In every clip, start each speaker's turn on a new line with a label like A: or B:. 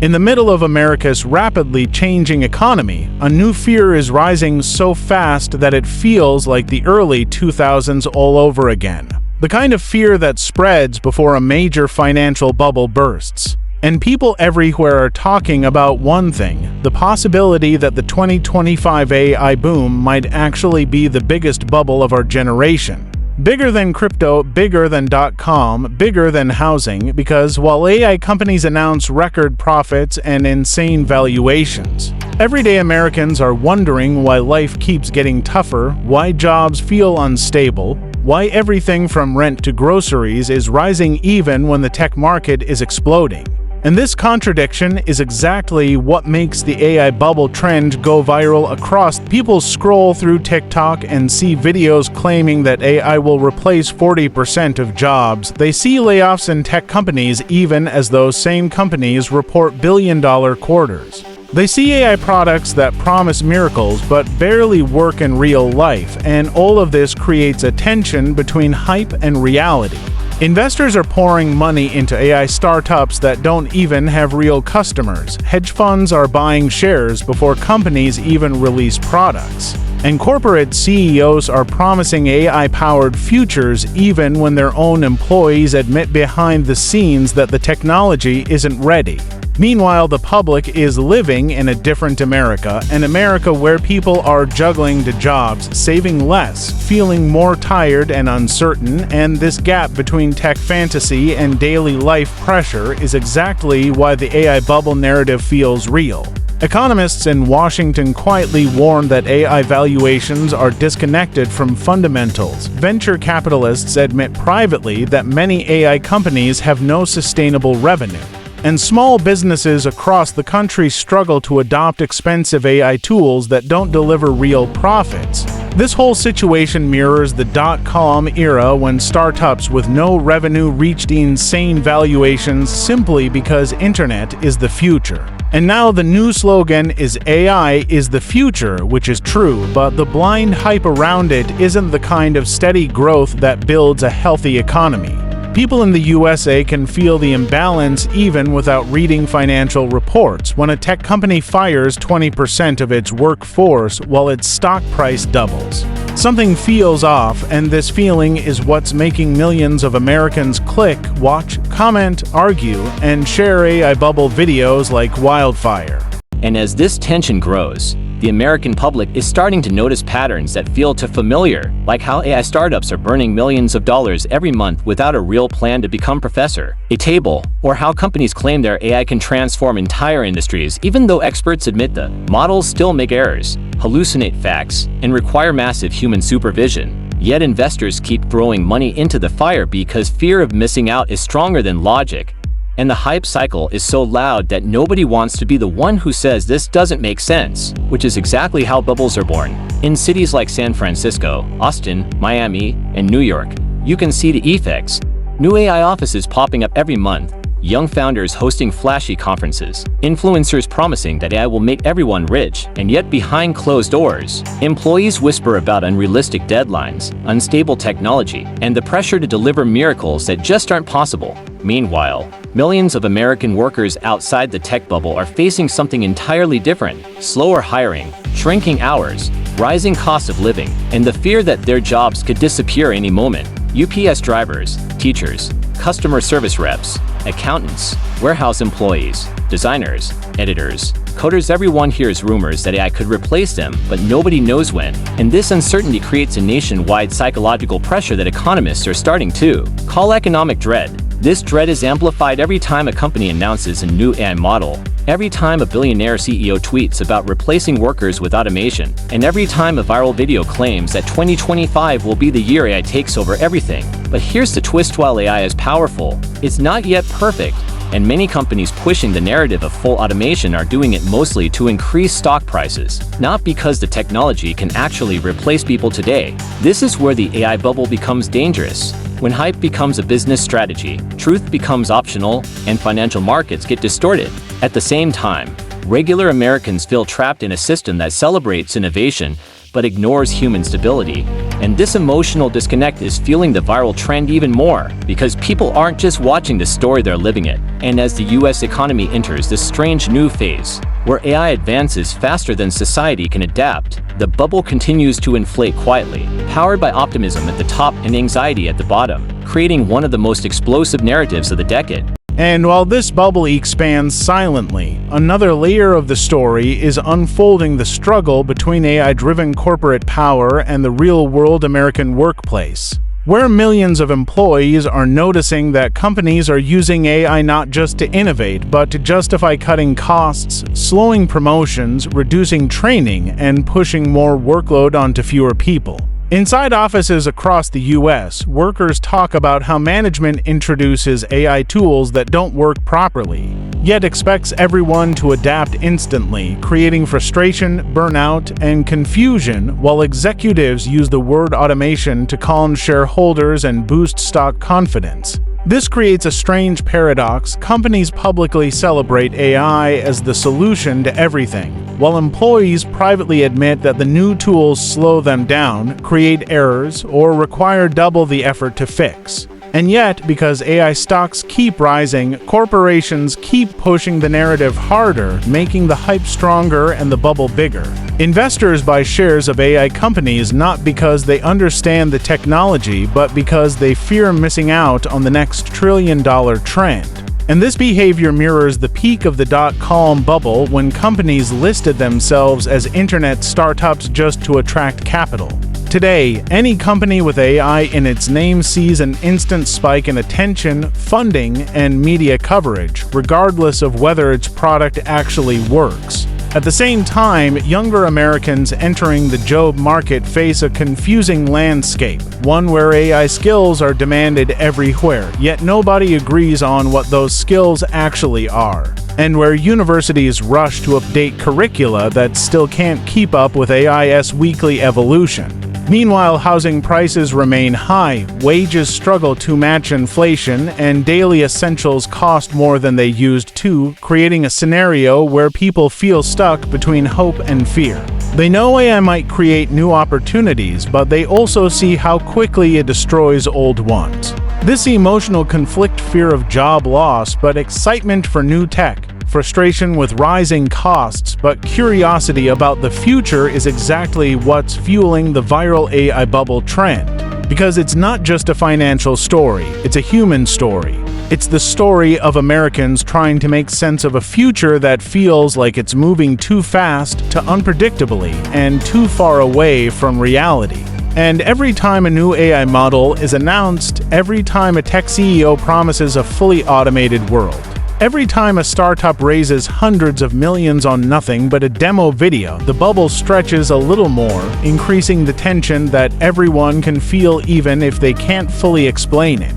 A: In the middle of America's rapidly changing economy, a new fear is rising so fast that it feels like the early 2000s all over again. The kind of fear that spreads before a major financial bubble bursts. And people everywhere are talking about one thing: the possibility that the 2025 AI boom might actually be the biggest bubble of our generation. Bigger than crypto, bigger than .com, bigger than housing, because while AI companies announce record profits and insane valuations, everyday Americans are wondering why life keeps getting tougher, why jobs feel unstable, why everything from rent to groceries is rising even when the tech market is exploding. And this contradiction is exactly what makes the AI bubble trend go viral across. People scroll through TikTok and see videos claiming that AI will replace 40% of jobs. They see layoffs in tech companies even as those same companies report billion-dollar quarters. They see AI products that promise miracles but barely work in real life, and all of this creates a tension between hype and reality. Investors are pouring money into AI startups that don't even have real customers. Hedge funds are buying shares before companies even release products. And corporate CEOs are promising AI-powered futures even when their own employees admit behind the scenes that the technology isn't ready. Meanwhile, the public is living in a different America, an America where people are juggling the jobs, saving less, feeling more tired and uncertain, and this gap between tech fantasy and daily life pressure is exactly why the AI bubble narrative feels real. Economists in Washington quietly warn that AI valuations are disconnected from fundamentals. Venture capitalists admit privately that many AI companies have no sustainable revenue. And small businesses across the country struggle to adopt expensive AI tools that don't deliver real profits. This whole situation mirrors the .com era when startups with no revenue reached insane valuations simply because internet is the future. And now the new slogan is AI is the future, which is true, but the blind hype around it isn't the kind of steady growth that builds a healthy economy. People in the USA can feel the imbalance even without reading financial reports when a tech company fires 20% of its workforce while its stock price doubles. Something feels off, and this feeling is what's making millions of Americans click, watch, comment, argue, and share AI bubble videos like wildfire.
B: And as this tension grows, the American public is starting to notice patterns that feel too familiar, like how AI startups are burning millions of dollars every month without a real plan to become professor, a table, or how companies claim their AI can transform entire industries even though experts admit the models still make errors, hallucinate facts, and require massive human supervision. Yet investors keep throwing money into the fire because fear of missing out is stronger than logic. And the hype cycle is so loud that nobody wants to be the one who says this doesn't make sense, which is exactly how bubbles are born. In cities like San Francisco, Austin, Miami, and New York, you can see the effects. New AI offices popping up every month, young founders hosting flashy conferences, influencers promising that AI will make everyone rich, and yet behind closed doors, employees whisper about unrealistic deadlines, unstable technology, and the pressure to deliver miracles that just aren't possible. Meanwhile, millions of American workers outside the tech bubble are facing something entirely different: slower hiring, shrinking hours, rising cost of living, and the fear that their jobs could disappear any moment. UPS drivers, teachers, customer service reps, accountants, warehouse employees, designers, editors, coders, everyone hears rumors that AI could replace them, but nobody knows when. And this uncertainty creates a nationwide psychological pressure that economists are starting to call economic dread. This dread is amplified every time a company announces a new AI model, every time a billionaire CEO tweets about replacing workers with automation, and every time a viral video claims that 2025 will be the year AI takes over everything. But here's the twist: while AI is powerful, it's not yet perfect, and many companies pushing the narrative of full automation are doing it mostly to increase stock prices, not because the technology can actually replace people today. This is where the AI bubble becomes dangerous. When hype becomes a business strategy, truth becomes optional, and financial markets get distorted. At the same time, regular Americans feel trapped in a system that celebrates innovation but ignores human stability. And this emotional disconnect is fueling the viral trend even more, because people aren't just watching the story, they're living it. And as the US economy enters this strange new phase, where AI advances faster than society can adapt, the bubble continues to inflate quietly, powered by optimism at the top and anxiety at the bottom, creating one of the most explosive narratives of the decade.
A: And while this bubble expands silently, another layer of the story is unfolding: the struggle between AI-driven corporate power and the real-world American workplace, where millions of employees are noticing that companies are using AI not just to innovate, but to justify cutting costs, slowing promotions, reducing training, and pushing more workload onto fewer people. Inside offices across the US, workers talk about how management introduces AI tools that don't work properly, yet expects everyone to adapt instantly, creating frustration, burnout, and confusion, while executives use the word automation to calm shareholders and boost stock confidence. This creates a strange paradox. Companies publicly celebrate AI as the solution to everything, while employees privately admit that the new tools slow them down, create errors, or require double the effort to fix. And yet, because AI stocks keep rising, corporations keep pushing the narrative harder, making the hype stronger and the bubble bigger. Investors buy shares of AI companies not because they understand the technology, but because they fear missing out on the next trillion-dollar trend. And this behavior mirrors the peak of the dot-com bubble, when companies listed themselves as internet startups just to attract capital. Today, any company with AI in its name sees an instant spike in attention, funding, and media coverage, regardless of whether its product actually works. At the same time, younger Americans entering the job market face a confusing landscape, one where AI skills are demanded everywhere, yet nobody agrees on what those skills actually are, and where universities rush to update curricula that still can't keep up with AI's weekly evolution. Meanwhile, housing prices remain high, wages struggle to match inflation, and daily essentials cost more than they used to, creating a scenario where people feel stuck between hope and fear. They know AI might create new opportunities, but they also see how quickly it destroys old ones. This emotional conflict: fear of job loss, but excitement for new tech; frustration with rising costs, but curiosity about the future, is exactly what's fueling the viral AI bubble trend. Because it's not just a financial story, it's a human story. It's the story of Americans trying to make sense of a future that feels like it's moving too fast, too unpredictably, and too far away from reality. And every time a new AI model is announced, every time a tech CEO promises a fully automated world, every time a startup raises hundreds of millions on nothing but a demo video, the bubble stretches a little more, increasing the tension that everyone can feel even if they can't fully explain it.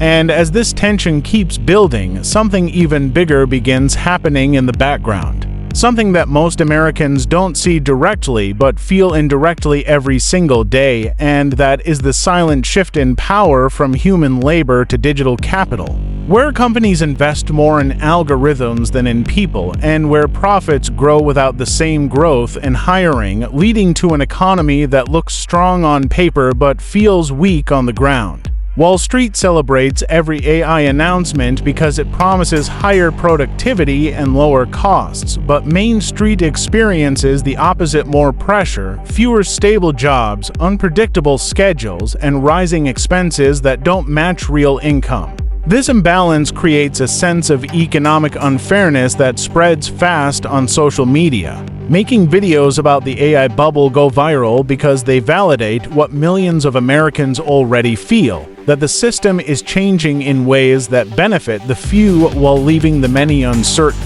A: And as this tension keeps building, something even bigger begins happening in the background. Something that most Americans don't see directly but feel indirectly every single day, and that is the silent shift in power from human labor to digital capital, where companies invest more in algorithms than in people, and where profits grow without the same growth in hiring, leading to an economy that looks strong on paper but feels weak on the ground. Wall Street celebrates every AI announcement because it promises higher productivity and lower costs, but Main Street experiences the opposite: more pressure, fewer stable jobs, unpredictable schedules, and rising expenses that don't match real income. This imbalance creates a sense of economic unfairness that spreads fast on social media, making videos about the AI bubble go viral because they validate what millions of Americans already feel: that the system is changing in ways that benefit the few while leaving the many uncertain.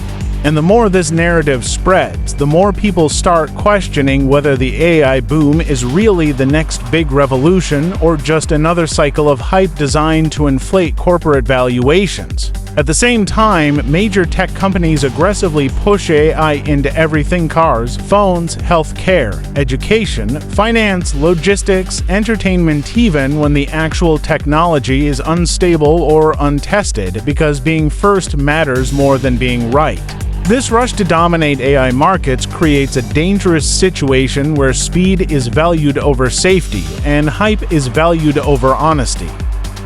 A: And the more this narrative spreads, the more people start questioning whether the AI boom is really the next big revolution or just another cycle of hype designed to inflate corporate valuations. At the same time, major tech companies aggressively push AI into everything: cars, phones, healthcare, education, finance, logistics, entertainment, even when the actual technology is unstable or untested, because being first matters more than being right. This rush to dominate AI markets creates a dangerous situation where speed is valued over safety and hype is valued over honesty.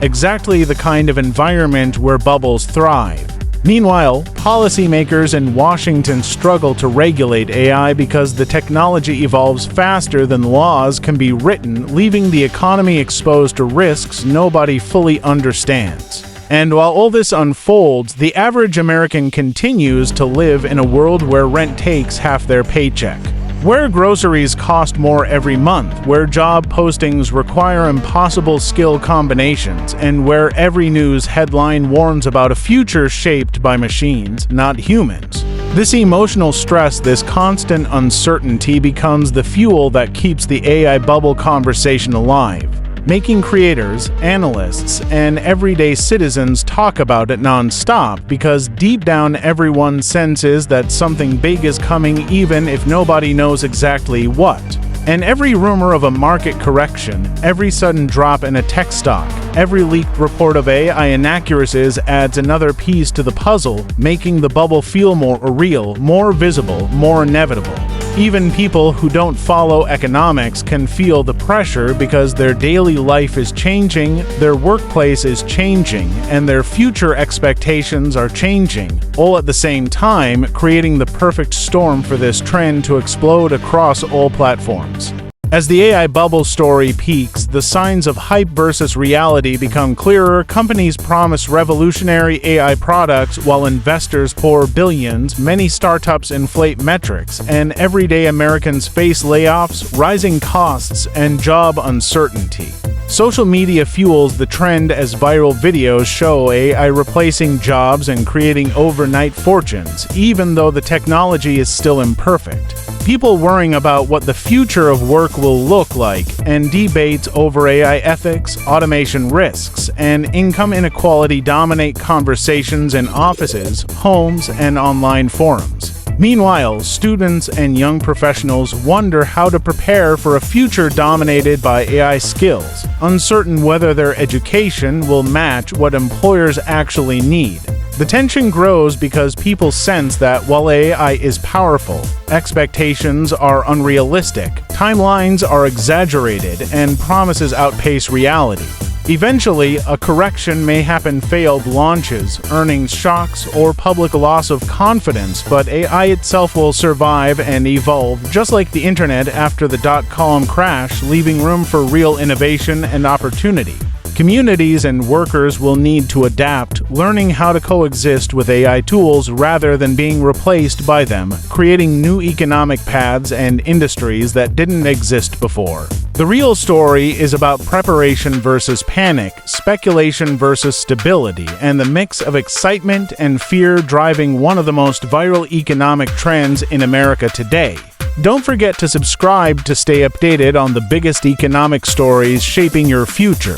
A: Exactly the kind of environment where bubbles thrive. Meanwhile, policymakers in Washington struggle to regulate AI because the technology evolves faster than laws can be written, leaving the economy exposed to risks nobody fully understands. And while all this unfolds, the average American continues to live in a world where rent takes half their paycheck, where groceries cost more every month, where job postings require impossible skill combinations, and where every news headline warns about a future shaped by machines, not humans. This emotional stress, this constant uncertainty becomes the fuel that keeps the AI bubble conversation alive, making creators, analysts, and everyday citizens talk about it non-stop because deep down everyone senses that something big is coming even if nobody knows exactly what. And every rumor of a market correction, every sudden drop in a tech stock, every leaked report of AI inaccuracies adds another piece to the puzzle, making the bubble feel more real, more visible, more inevitable. Even people who don't follow economics can feel the pressure because their daily life is changing, their workplace is changing, and their future expectations are changing, all at the same time, creating the perfect storm for this trend to explode across all platforms. As the AI bubble story peaks, the signs of hype versus reality become clearer. Companies promise revolutionary AI products while investors pour billions, many startups inflate metrics, and everyday Americans face layoffs, rising costs, and job uncertainty. Social media fuels the trend as viral videos show AI replacing jobs and creating overnight fortunes, even though the technology is still imperfect. People worrying about what the future of work will look like, and debates over AI ethics, automation risks, and income inequality dominate conversations in offices, homes, and online forums. Meanwhile, students and young professionals wonder how to prepare for a future dominated by AI skills, uncertain whether their education will match what employers actually need. The tension grows because people sense that while AI is powerful, expectations are unrealistic, timelines are exaggerated, and promises outpace reality. Eventually, a correction may happen: failed launches, earnings shocks, or public loss of confidence, but AI itself will survive and evolve, just like the internet after the dot-com crash, leaving room for real innovation and opportunity. Communities and workers will need to adapt, learning how to coexist with AI tools rather than being replaced by them, creating new economic paths and industries that didn't exist before. The real story is about preparation versus panic, speculation versus stability, and the mix of excitement and fear driving one of the most viral economic trends in America today. Don't forget to subscribe to stay updated on the biggest economic stories shaping your future.